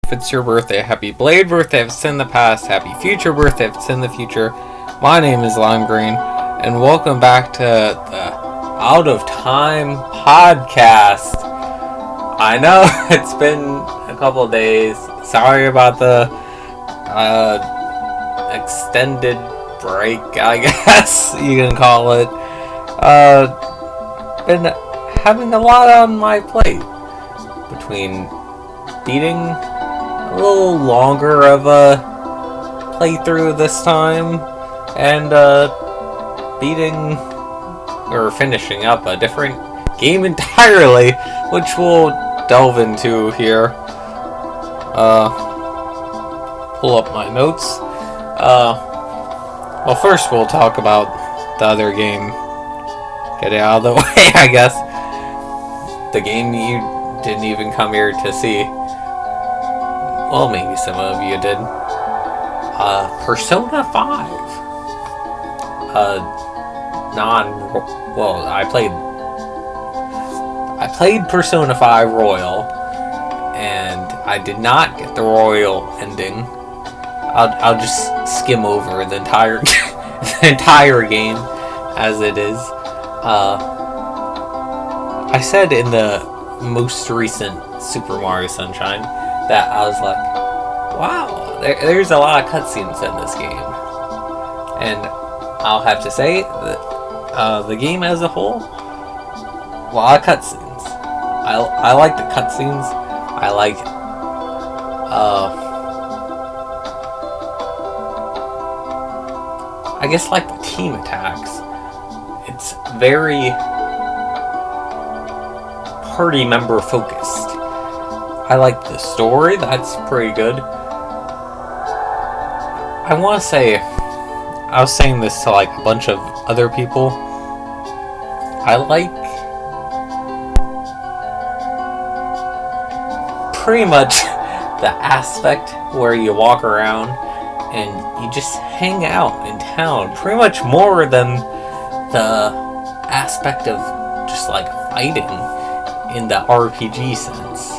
if it's your birthday, happy belated birthday if it's in the past, happy future birthday if it's in the future. My name is Lime Green, and welcome back to the Out of Time podcast. I know it's been a couple of days. Sorry about the extended break, I guess you can call it. Been having a lot on my plate between beating a little longer of a playthrough this time and beating or finishing up a different game entirely, which we'll delve into here. Pull up my notes. Well, first we'll talk about the other game. Get it out of the way, I guess. The game you didn't even come here to see. Well, maybe some of you did. Persona 5. I played Persona 5 Royal, and I did not get the Royal ending. I'll just skim over the entire game as it is. I said in the most recent Super Mario Sunshine that I was like, wow, there's a lot of cutscenes in this game. And I'll have to say that the game as a whole, a lot of cutscenes. I like the cutscenes. I like I guess like the team attacks. It's very party member focused. I like the story, that's pretty good. I want to say, I was saying this to like a bunch of other people. I like pretty much the aspect where you walk around and you just hang out in town, pretty much more than the aspect of just like fighting in the RPG sense.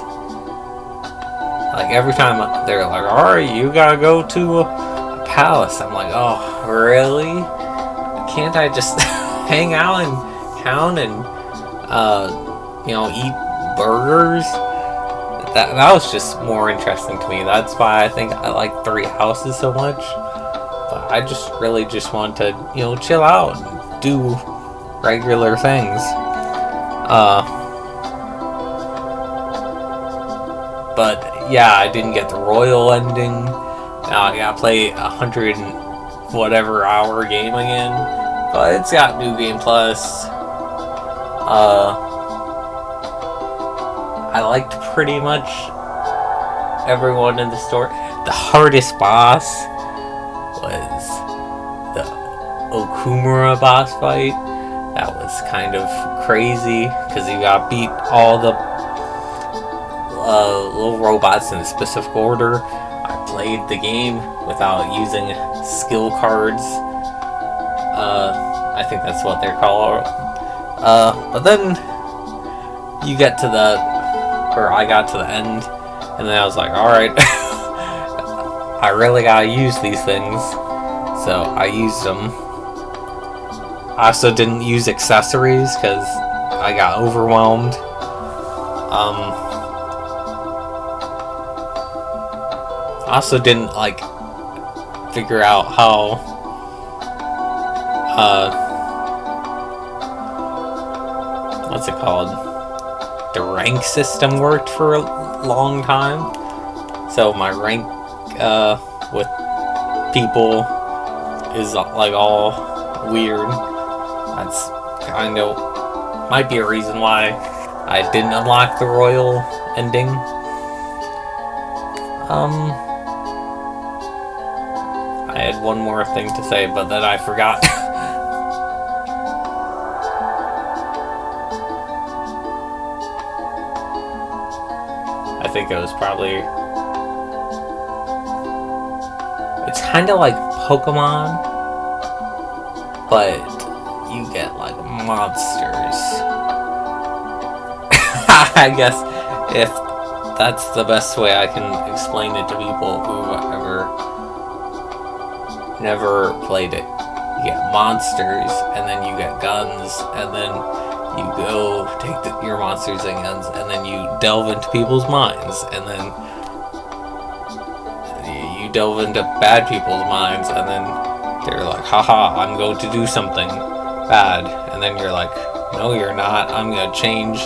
Like every time they're like, alright, you gotta go to a palace. I'm like, oh, really? Can't I just hang out in town and, eat burgers? That was just more interesting to me. That's why I think I like Three Houses so much. But I just really just want to, chill out and do regular things. But yeah, I didn't get the royal ending. Now I gotta play 100 and whatever hour game again. But it's got New Game Plus. I liked pretty much everyone in the story. The hardest boss was the Okumura boss fight. That was kind of crazy because you gotta beat all the little robots in a specific order. I played the game without using skill cards. I think that's what they're called. But then you get to I got to the end, and then I was like, alright, I really gotta use these things. So I used them. I also didn't use accessories because I got overwhelmed. I also didn't figure out how what's it called? The rank system worked for a long time. So my rank with people is all weird. That's kind of might be a reason why I didn't unlock the royal ending. I had one more thing to say, but then I forgot. I think it was probably... It's kind of like Pokemon, but you get monsters. I guess if that's the best way I can explain it to people who never played it. You get monsters, and then you get guns, and then you go take your monsters and guns, and then you delve into people's minds, and then you delve into bad people's minds, and then they're like, haha, I'm going to do something bad, and then you're like, no you're not, I'm going to change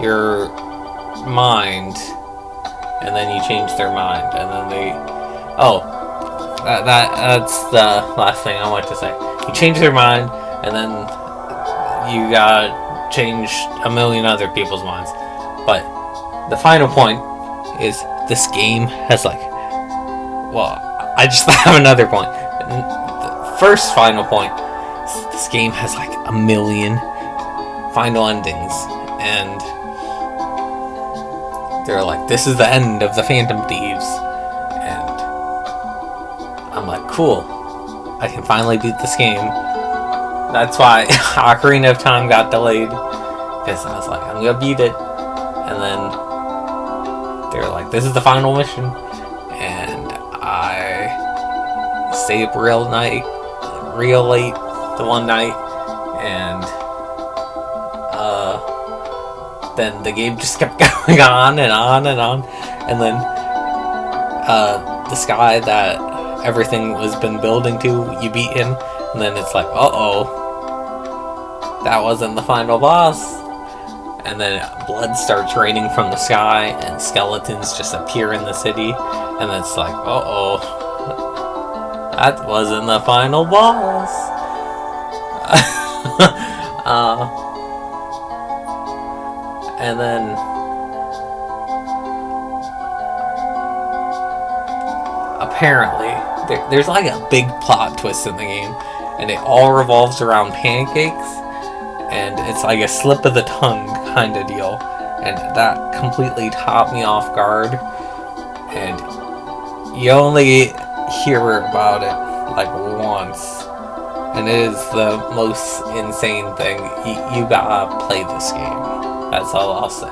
your mind, and then you change their mind, and then they, that's the last thing I want to say. You change their mind, and then you gotta change a million other people's minds. But the final point is this game has like, well, I just have another point. The first final point is this game has like a million final endings, and they're like, this is the end of the Phantom Thieves, and I'm like, cool, I can finally beat this game. That's why Ocarina of Time got delayed, because I was like, I'm gonna beat it, and then they're like, this is the final mission, and I stayed up real late the one night, and then the game just kept going on and on and on, and then this guy that everything was been building to, you beat him, and then it's like, uh-oh, that wasn't the final boss, and then blood starts raining from the sky, and skeletons just appear in the city, and it's like, uh-oh, that wasn't the final boss. And then apparently there's like a big plot twist in the game, and it all revolves around pancakes, and it's like a slip of the tongue kind of deal, and that completely caught me off guard, and you only hear about it like once, and it is the most insane thing. You gotta play this game. That's all I'll say.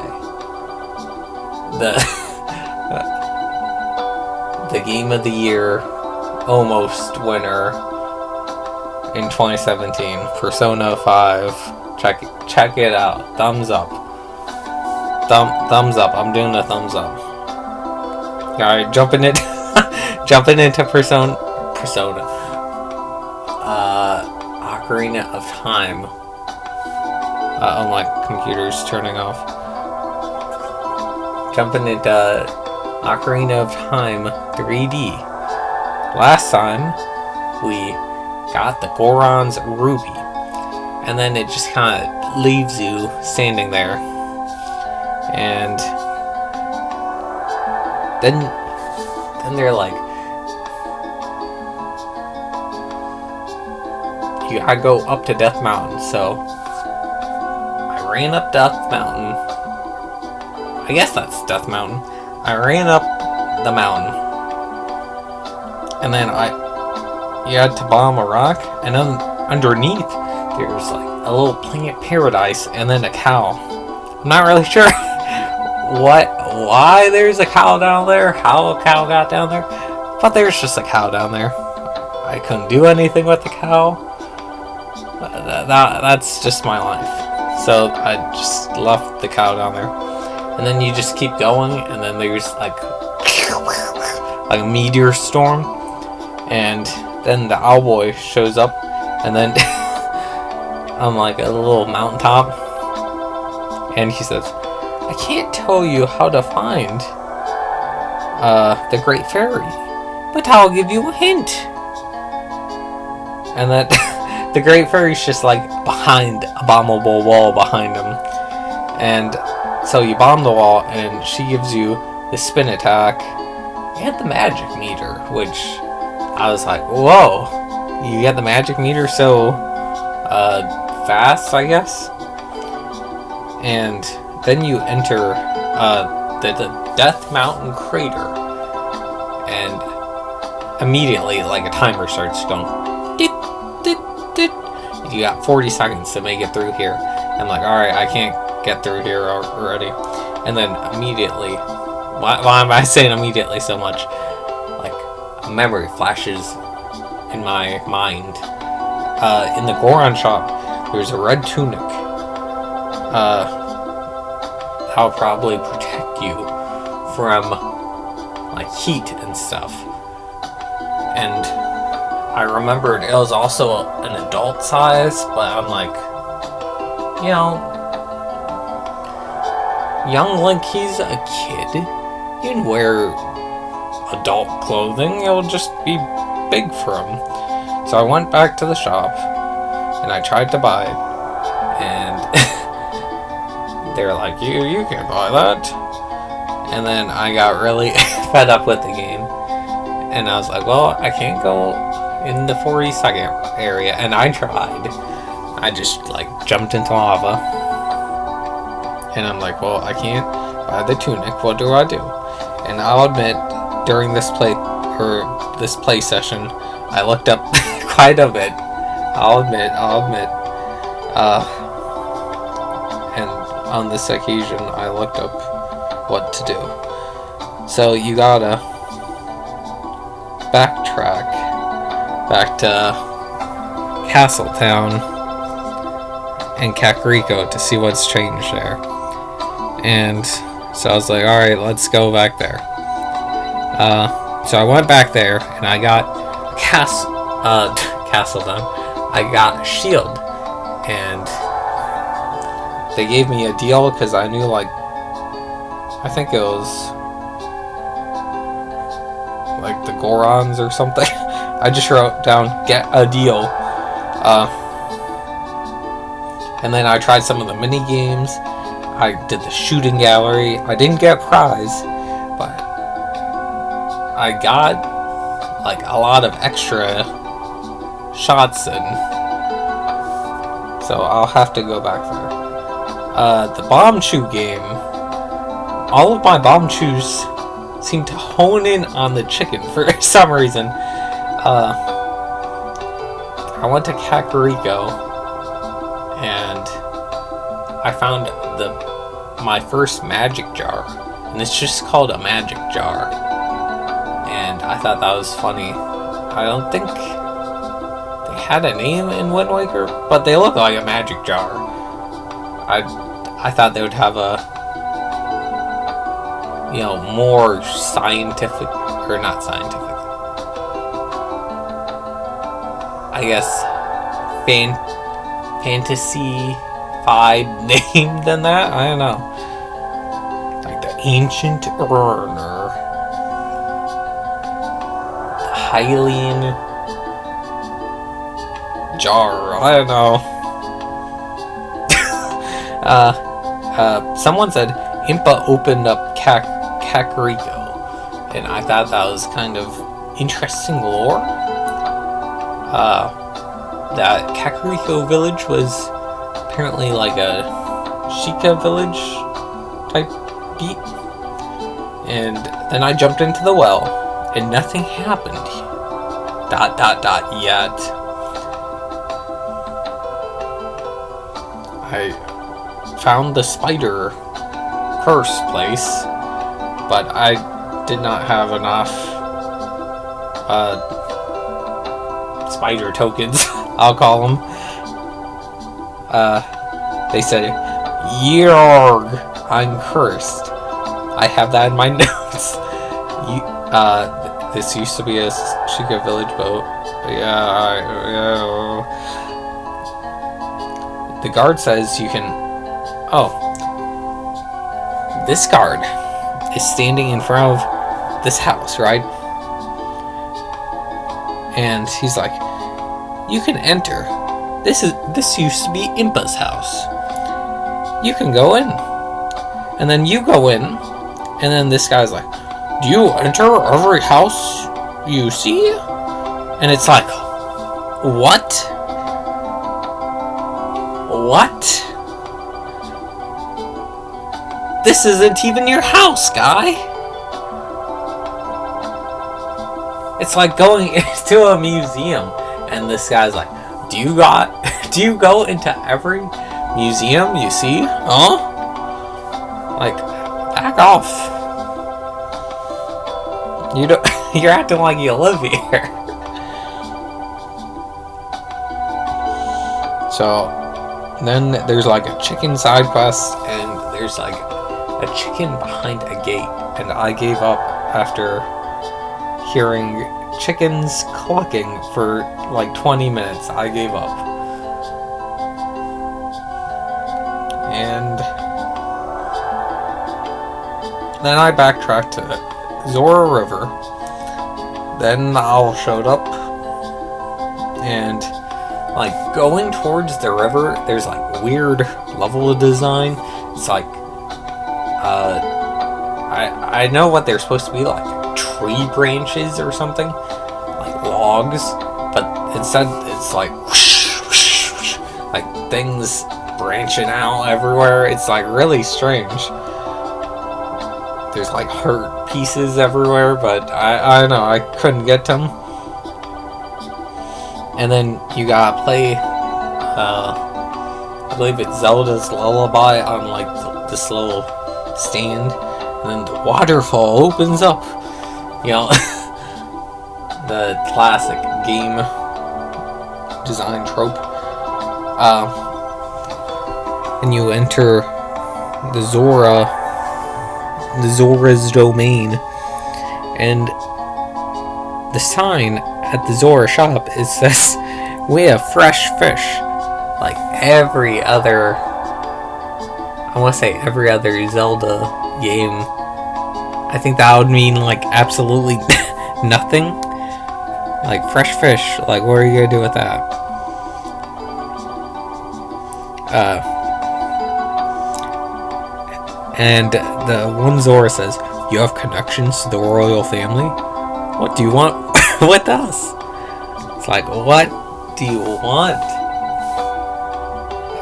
The Game of the Year almost winner in 2017, Persona 5. Check it out. Thumbs up. Thumbs up. I'm doing a thumbs up. Alright, jumping into Persona. Ocarina of Time. My computer's turning off. Jumping into Ocarina of Time 3D. Last time, we got the Goron's Ruby, and then it just kind of leaves you standing there, and then they're like, you gotta go up to Death Mountain. So I ran up Death Mountain. I guess that's Death Mountain. I ran up the mountain, and then you had to bomb a rock, and then underneath there's like a little planet paradise, and then a cow. I'm not really sure why there's a cow down there, how a cow got down there, but there's just a cow down there. I couldn't do anything with the cow. That's just my life. So I just left the cow down there. And then you just keep going, and then there's like a meteor storm, and then the owlboy shows up, and then on like a little mountaintop, and he says, I can't tell you how to find the Great Fairy, but I'll give you a hint. And then the Great Fairy's just like behind a bombable wall behind him, and so you bomb the wall, and she gives you the spin attack and the magic meter, which I was like, whoa, you get the magic meter so fast, I guess. And then you enter the Death Mountain crater, and immediately like a timer starts going. You got 40 seconds to make it through here. I'm like, alright, I can't get through here already. And then immediately why am I saying immediately so much? Like, a memory flashes in my mind. In the Goron shop, there's a red tunic. That'll probably protect you from, like, heat and stuff. And I remembered it was also an adult size, but I'm like, you know, young Link, he's a kid. He can wear adult clothing. It'll just be big for him. So I went back to the shop, and I tried to buy it, and they're like, you can't buy that. And then I got really fed up with the game, and I was like, well, I can't go in the 42nd area, and I tried. I just, like, jumped into lava, and I'm like, well, I can't buy the tunic. What do I do? And I'll admit, during this play session, I looked up quite a bit. I'll admit. And on this occasion, I looked up what to do. So you gotta backtrack back to Castletown and Kakariko to see what's changed there. And so I was like, alright, let's go back there. So I went back there, and I got Castletown. I got a shield, and they gave me a deal because I knew, like, I think it was like the Gorons or something. I just wrote down, get a deal. And then I tried some of the mini games. I did the shooting gallery. I didn't get a prize, but I got, like, a lot of extra shots in. So I'll have to go back there. The bomb chew game, all of my bomb chews seem to hone in on the chicken for some reason. I went to Kakariko, and I found my first magic jar, and it's just called a magic jar, and I thought that was funny. I don't think they had a name in Wind Waker, but they look like a magic jar. I thought they would have a, you know, more scientific, or not scientific, I guess, fantasy-fied name than that. I don't know. Like the Ancient Urner, the Hylian Jar. I don't know. Someone said Impa opened up Kakariko, and I thought that was kind of interesting lore. That Kakariko village was apparently like a Sheikah village type beat, and then I jumped into the well, and nothing happened. ... yet. I found the spider curse place, but I did not have enough spider tokens, I'll call them. They said, "Yarg, I'm cursed." I have that in my notes. This used to be a Sheikah village boat. Yeah. The guard says you can... Oh. This guard is standing in front of this house, right? And he's like, you can enter. This used to be Impa's house. You can go in. And then you go in, and then this guy's like, do you enter every house you see? And it's like, what? What? This isn't even your house, guy. It's like going into a museum, and this guy's like, do you go into every museum you see? Huh? Like, back off. You don't. You're acting like you live here. So then there's like a chicken side quest, and there's like a chicken behind a gate, and I gave up after hearing chickens clucking for like 20 minutes. I gave up. And then I backtracked to Zora River. Then Owl showed up, and like going towards the river, there's like weird level design. It's like I know what they're supposed to be, like tree branches or something, like logs, but instead it's like whoosh, whoosh, whoosh, like things branching out everywhere. It's like really strange. There's like hurt pieces everywhere, but I don't know, I couldn't get them. And then you gotta play, I believe it's Zelda's Lullaby on like this little stand, and then the waterfall opens up. You know, the classic game design trope. And you enter the Zora's domain, and the sign at the Zora shop, it says, "We have fresh fish." Like every other, I want to say every other Zelda game, I think that would mean like absolutely nothing. Like fresh fish, like what are you gonna do with that? And the one Zora says, "You have connections to the royal family? What do you want with us?" It's like, what do you want?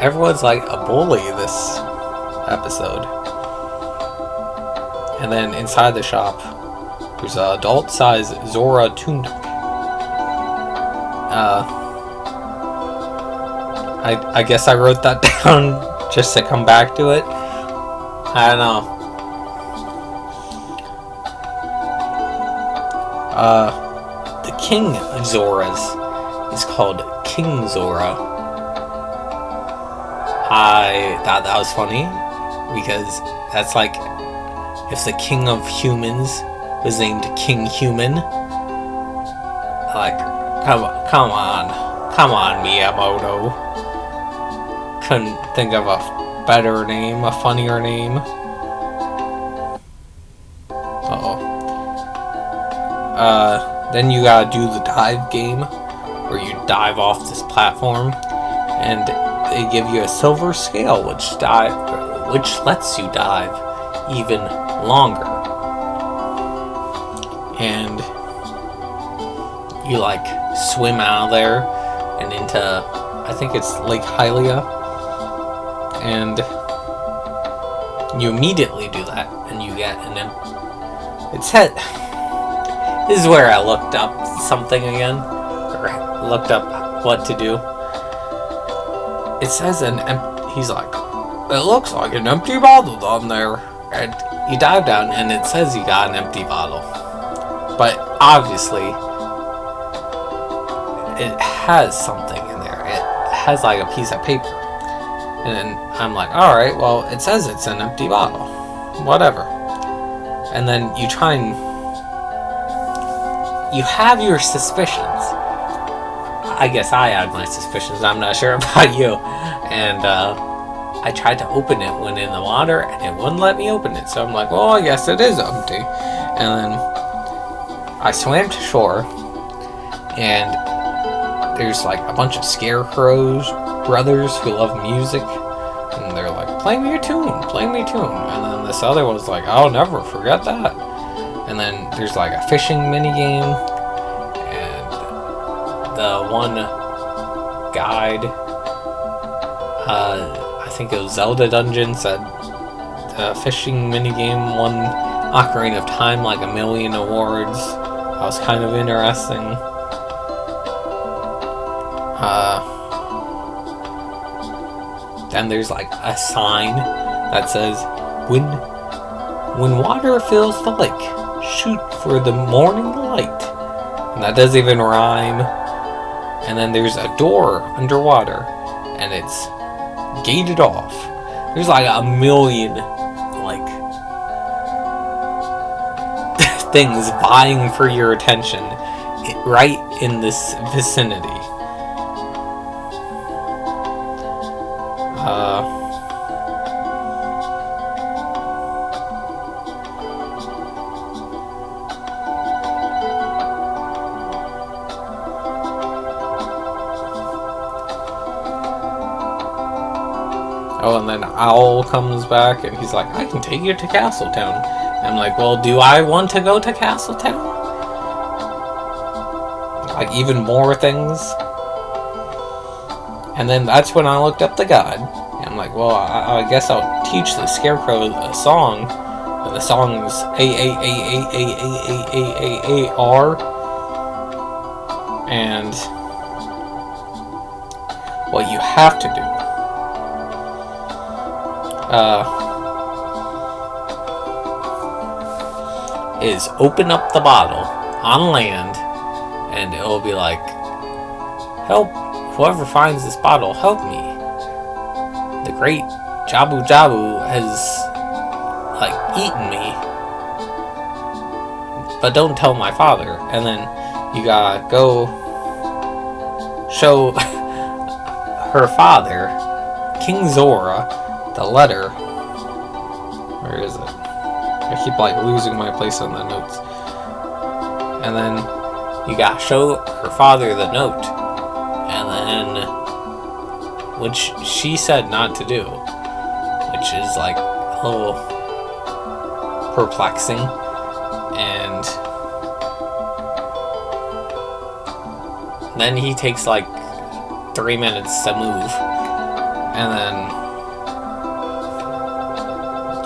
Everyone's like a bully this episode. And then inside the shop, there's an adult-size Zora tunic. I guess I wrote that down just to come back to it. I don't know. The King of Zoras is called King Zora. I thought that was funny, because that's like if the King of Humans was named King Human. Like, come on, Miyamoto. Couldn't think of a better name, a funnier name. Then you gotta do the dive game, where you dive off this platform, and they give you a silver scale, which lets you dive even longer. And you like swim out of there and into, I think it's Lake Hylia, and you immediately do that, and you get this is where I looked up something again, or looked up what to do. It says he's like, "It looks like an empty bottle down there," and you dive down, and it says you got an empty bottle, but obviously it has something in there. It has like a piece of paper, and I'm like, all right, well, it says it's an empty bottle, whatever. And then you try and you have your suspicions. I guess I had my suspicions. I'm not sure about you. And I tried to open it when in the water, and it wouldn't let me open it. So I'm like, well, I guess it is empty. And then I swam to shore, and there's like a bunch of scarecrows brothers who love music, and they're like, play me a tune. And then this other one's like, I'll never forget that. And then there's like a fishing mini game, and the one guide, I think it was Zelda Dungeon, said the fishing mini game won Ocarina of Time like 1 million awards. That was kind of interesting. Then there's like a sign that says, when water fills the lake, shoot for the morning light. And that doesn't even rhyme. And then there's a door underwater, and it's gated off. There's like a million, like, things vying for your attention right in this vicinity. Oh, and then Owl comes back, and he's like, I can take you to Castletown. And I'm like, well, do I want to go to Castletown? Like, even more things? And then that's when I looked up the guide. And I'm like, well, I guess I'll teach the Scarecrow a song. And the song is A-A-A-A-A-A-A-A-A-A-R. And what you have to do is open up the bottle on land, and it'll be like, help, whoever finds this bottle, help me. The great Jabu Jabu has, like, eaten me. But don't tell my father. And then you gotta go show her father, King Zora, the letter. Where is it? I keep like losing my place on the notes. And then you gotta show her father the note. And then, which she said not to do, which is like a little perplexing. And then he takes like 3 minutes to move. And then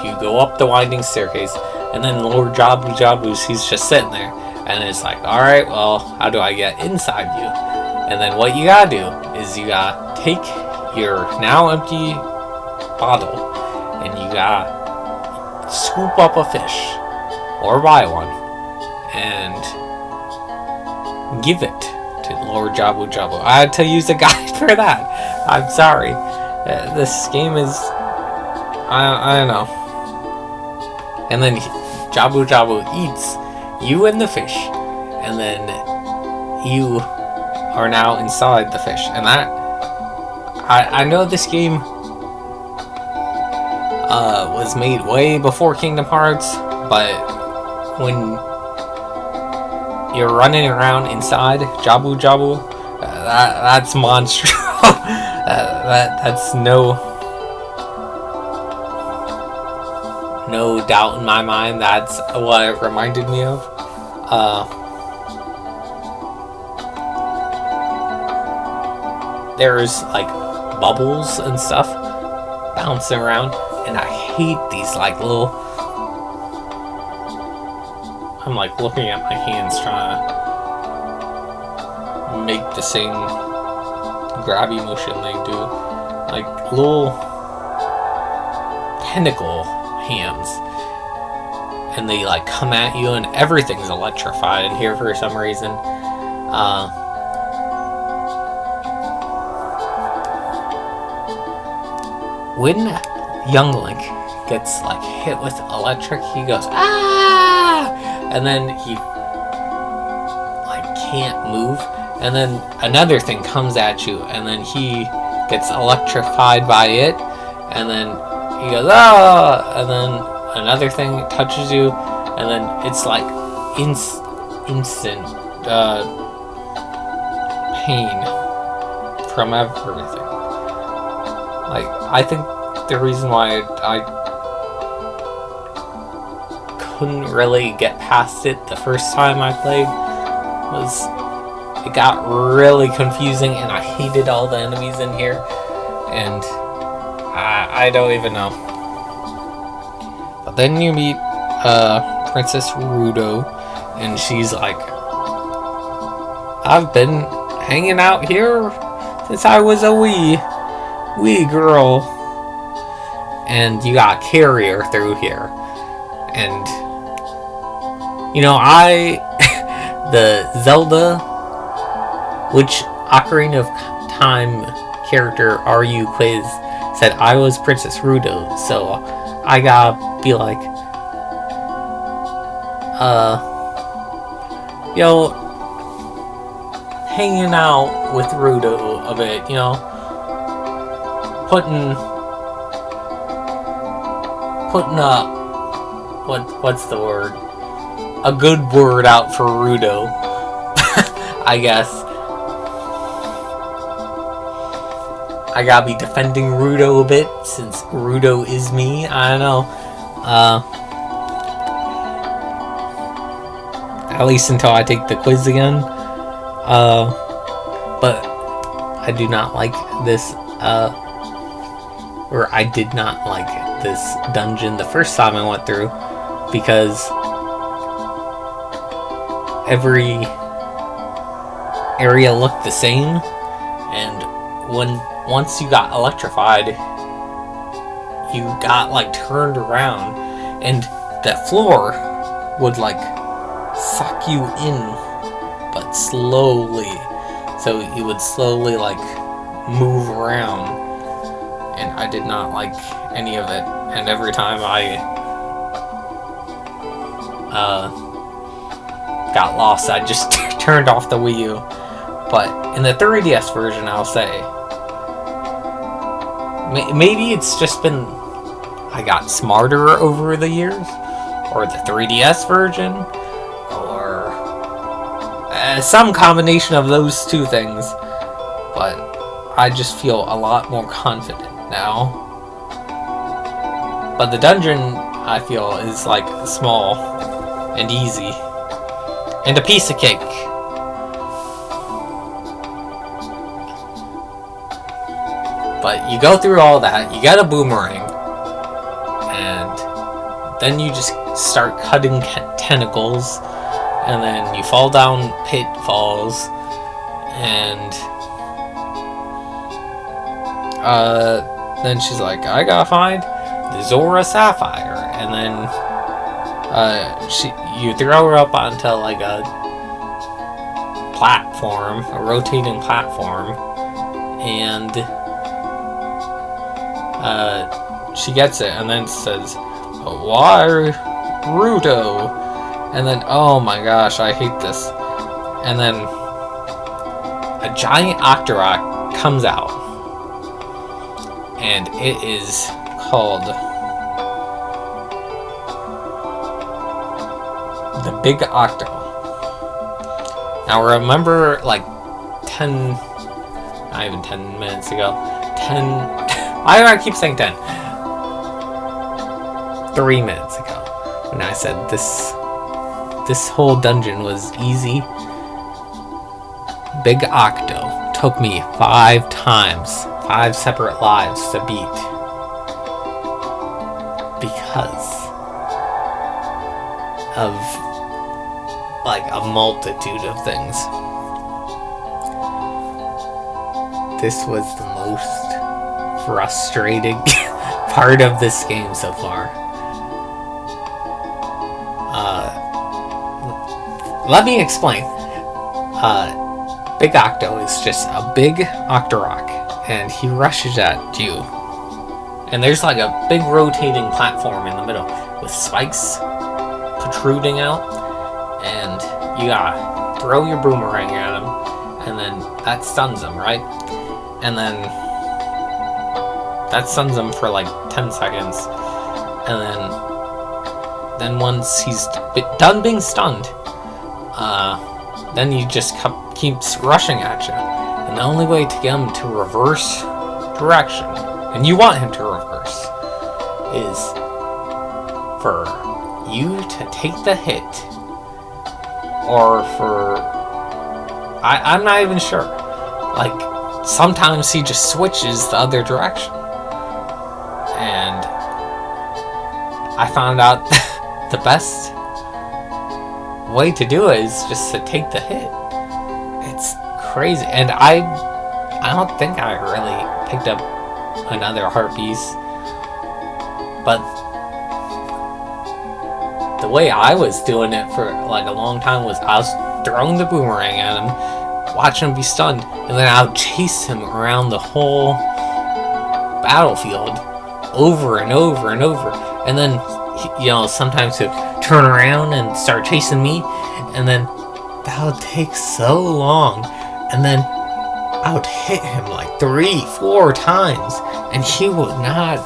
you go up the winding staircase, and then Lord Jabu Jabu's, he's just sitting there, and it's like, alright, well, how do I get inside you? And then what you gotta do is you gotta take your now empty bottle, and you gotta scoop up a fish, or buy one, and give it to Lord Jabu Jabu. I had to use a guide for that. I'm sorry. This game is, I don't know. And then Jabu Jabu eats you and the fish, and then you are now inside the fish. And that, I know this game was made way before Kingdom Hearts, but when you're running around inside Jabu Jabu, that's monstrous. That's no doubt in my mind. That's what it reminded me of. There's like bubbles and stuff bouncing around, and I hate these like little. I'm like looking at my hands trying to make the same grabby motion they do, like little tentacle hands, and they like come at you, and everything's electrified in here for some reason. When young Link gets like hit with electric, he goes ah, and then he like can't move. And then another thing comes at you, and then he gets electrified by it, and then he goes, ah! And then another thing touches you, and then it's like instant pain from everything. Like, I think the reason why I couldn't really get past it the first time I played was it got really confusing, and I hated all the enemies in here, and I don't even know. But then you meet Princess Rudo, and she's like, I've been hanging out here since I was a wee girl, and you gotta carry her through here, and the Zelda, which Ocarina of Time character are you quiz said I was Princess Ruto, so I gotta be like, hanging out with Ruto a bit, putting up, what's the word? A good word out for Ruto, I guess. I gotta be defending Ruto a bit, since Ruto is me. I don't know. At least until I take the quiz again. But I do not like this, or I did not like this dungeon the first time I went through, because every area looked the same, and once you got electrified, you got turned around, and that floor would suck you in, but slowly. So you would slowly move around, and I did not like any of it. And every time I got lost, I just turned off the Wii U. But in the 3DS version, I'll say, maybe it's just been I got smarter over the years, or the 3DS version, or some combination of those two things, but I just feel a lot more confident now. But the dungeon, I feel, is small and easy, and a piece of cake. But you go through all that, you get a boomerang, and then you just start cutting tentacles, and then you fall down pitfalls, and then she's like, I gotta find the Zora Sapphire, and then you throw her up onto a platform, a rotating platform, and she gets it, and then says, why Ruto? And then, oh my gosh, I hate this. And then a giant Octorok comes out, and it is called the Big Octo. Now remember, not even 10 minutes ago, I keep saying 10. 3 minutes ago, when I said this whole dungeon was easy. Big Octo took me 5 times, 5 separate lives to beat, because of a multitude of things. This was the most frustrating part of this game so far. Let me explain. Big Octo is just a big Octorok, and he rushes at you. And there's a big rotating platform in the middle with spikes protruding out, and you gotta throw your boomerang at him, and then that stuns him, right? And then that stuns him for 10 seconds, and then once he's done being stunned, then he just keeps rushing at you, and the only way to get him to reverse direction, and you want him to reverse, is for you to take the hit, or for I'm not even sure. Sometimes he just switches the other direction, and I found out the best way to do it is just to take the hit. It's crazy, and I don't think I really picked up another heart piece, but the way I was doing it for like a long time was I was throwing the boomerang at him, watching him be stunned, and then I would chase him around the whole battlefield over and over and over. And then, you know, sometimes he'd turn around and start chasing me, and then that would take so long. And then I would hit him like 3-4 times, and he would not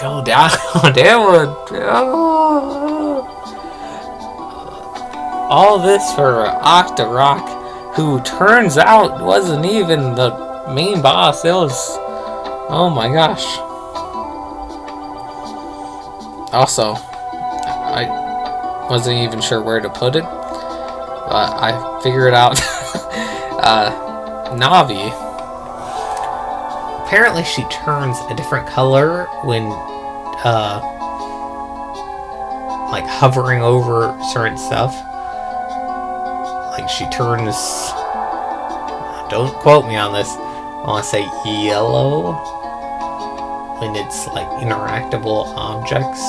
go down. It would. All this for Octorok, who turns out wasn't even the main boss. It was, oh my gosh. Also, I wasn't even sure where to put it, but I figured out. Navi, apparently she turns a different color when like hovering over certain stuff. Like she turns, don't quote me on this, I want to say yellow when it's like interactable objects,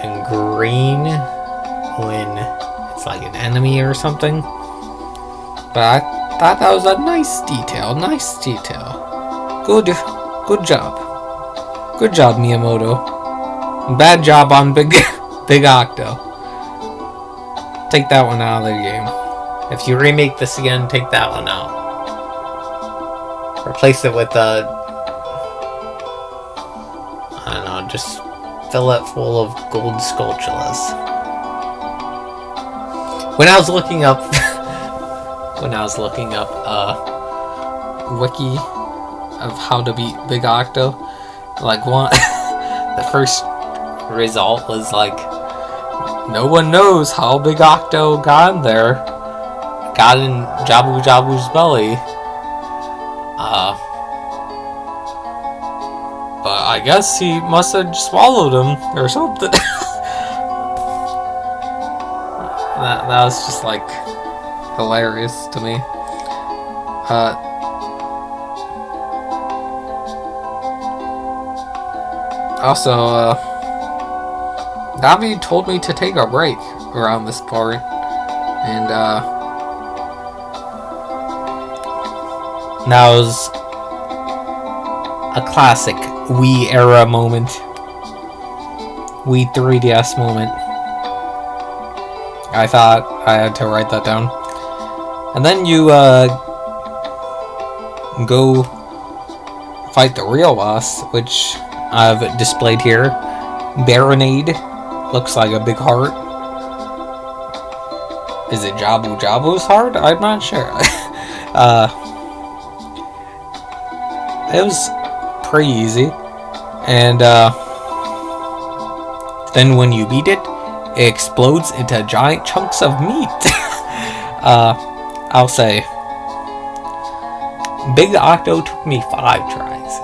and green when it's like an enemy or something. But I thought that was a nice detail. Good job, Miyamoto. Bad job on Big Octo. Take that one out of the game. If you remake this again, take that one out. Replace it with I don't know, just fill it full of gold sculptulas. When I was looking up wiki of how to beat Big Octo, like one the first result was like, no one knows how Big Octo got in there. Got in Jabu Jabu's belly. But I guess he must have swallowed him or something. that was just like hilarious to me. Also, Navi told me to take a break around this part, and that was a classic Wii era moment, Wii 3DS moment. I thought I had to write that down. And then you go fight the real boss, which I've displayed here. Baronade. Looks like a big heart. Is it Jabu Jabu's heart? I'm not sure. It was pretty easy. And then when you beat it, it explodes into giant chunks of meat. I'll say, Big Octo took me 5 tries.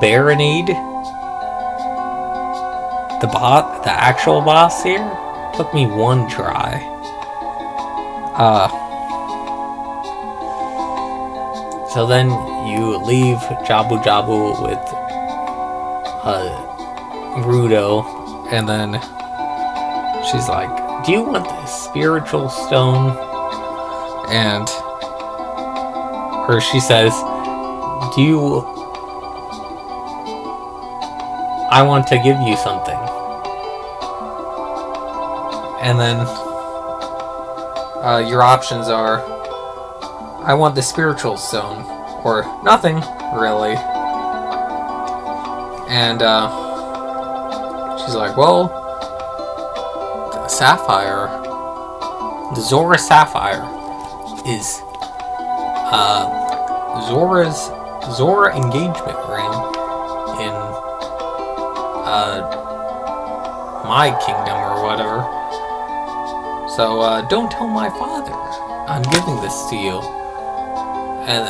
Baronade, the actual boss here, took me 1 try. So then you leave Jabu Jabu with Rudo, and then she's like, do you want this spiritual stone? And or she says, I want to give you something. And then your options are, I want the spiritual stone, or nothing, really. And she's like, well, the sapphire, the Zora sapphire, is Zora engagement ring in my kingdom or whatever. So don't tell my father I'm giving this to you. And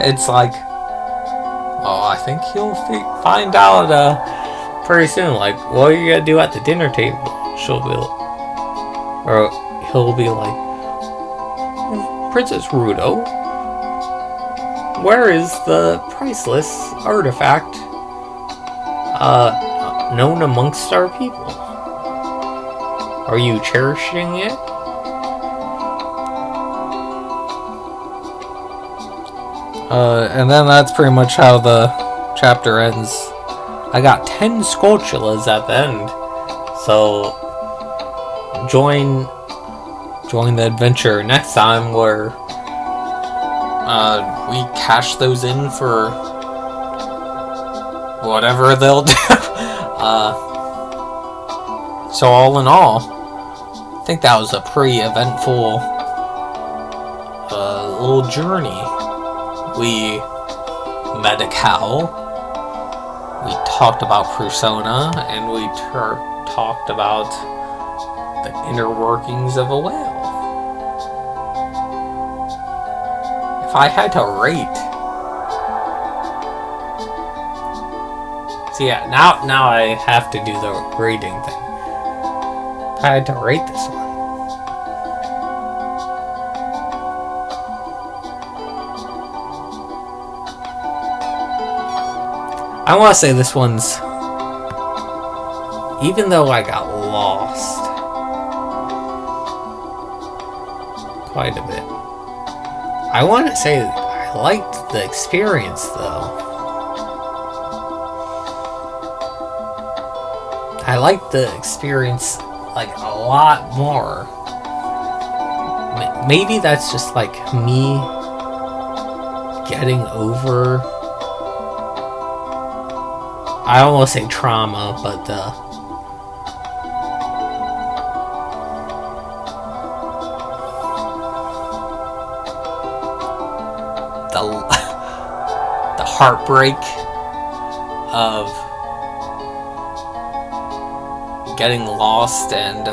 it's like, oh, I think he'll find out pretty soon. Like, what are you gonna do at the dinner table? He'll be like, Princess Rudo, where is the priceless artifact known amongst our people? Are you cherishing it? And then that's pretty much how the chapter ends. I got 10 Skulltulas at the end. So join the adventure next time where we cash those in for whatever they'll do. So all in all, I think that was a pretty eventful little journey. We met a cow, we talked about Persona, and we talked about the inner workings of a whale. If I had to rate... See, yeah, now I have to do the rating thing. If I had to rate this one, I want to say this one's, even though I got lost quite a bit, I want to say I liked the experience though. I liked the experience like a lot more. Maybe that's just like me getting over, I don't want to say trauma, but the heartbreak of getting lost and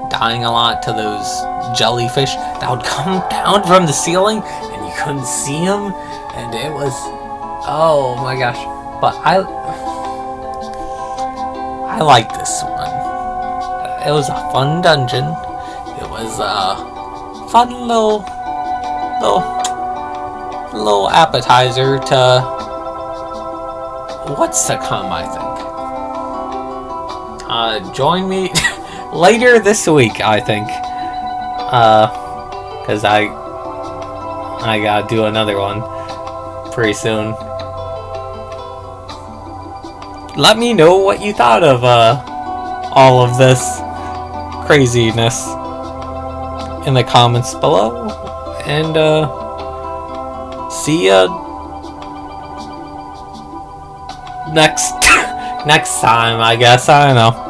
dying a lot to those jellyfish that would come down from the ceiling and you couldn't see them, and it was, oh my gosh. But I like this one. It was a fun dungeon. It was a fun little appetizer to what's to come, I think. Join me later this week, I think. Because I gotta do another one pretty soon. Let me know what you thought of all of this craziness in the comments below, and see ya next time, I guess. I don't know.